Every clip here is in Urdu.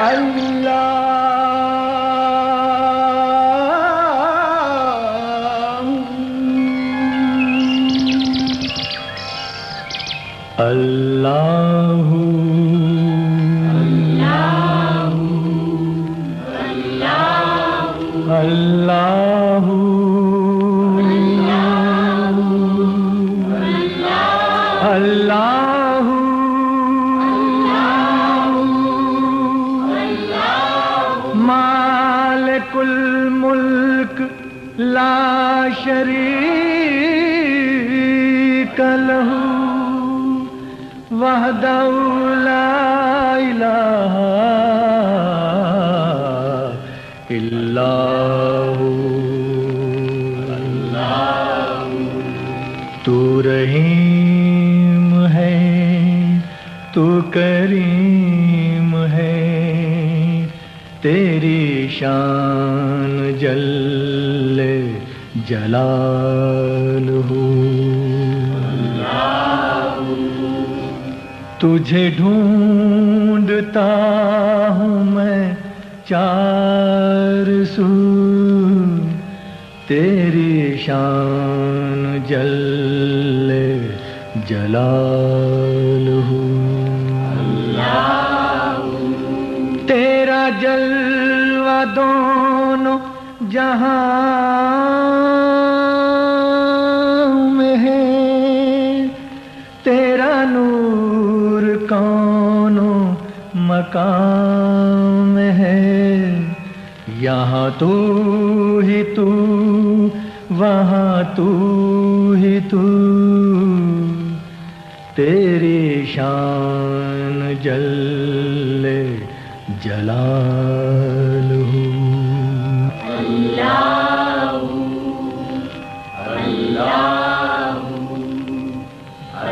اللہ اللہ اللہ مالک الملک لا شریک لہ وحدہ لا الہ الا ہو تو رحیم ہے تو کریم ہے تیری شان جل جلالہ تجھے ڈھونڈتا ہوں میں چار سو تیری شان جل جلالہ تیرا جلوہ دونوں جہاں میں ہے تیرا نور کونوں مقام میں ہے یہاں تو ہی تو وہاں تو ہی تو تیری شان جل جلالہ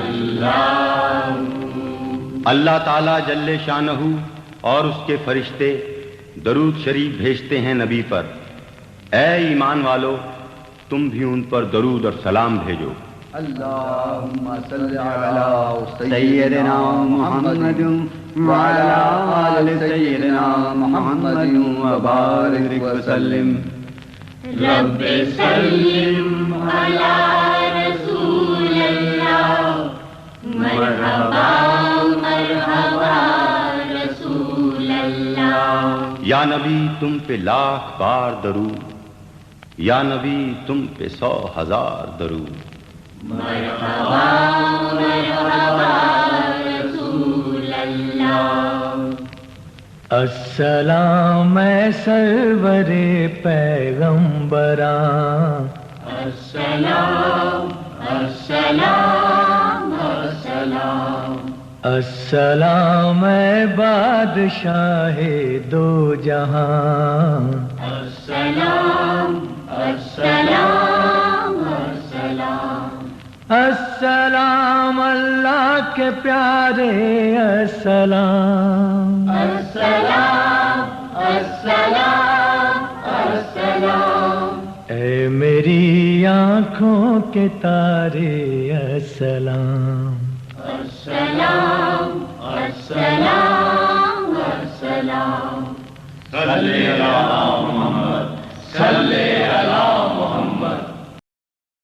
اللہ اللہ تعالیٰ جل شانہ اور اس کے فرشتے درود شریف بھیجتے ہیں نبی پر. اے ایمان والو تم بھی ان پر درود اور سلام بھیجو. اللہم صلی علی سیدنا محمد وعلی آل سیدنا محمد وبارک وسلم. رب سلم علی رسول اللہ مرحبا مرحبا رسول اللہ. یا نبی تم پہ لاکھ بار درود یا نبی تم پہ 100,000 درود. مرحبا مرحبا رسول اللہ. السلام اے سرور پیغمبراں السلام السلام السلام. السلام اے بادشاہ دو جہاں السلام السلام السلام. السلام اللہ کے پیارے السلام السلام السلام السلام. اے میری آنکھوں کے تارے السلام السلام السلام السلام. صلی اللہ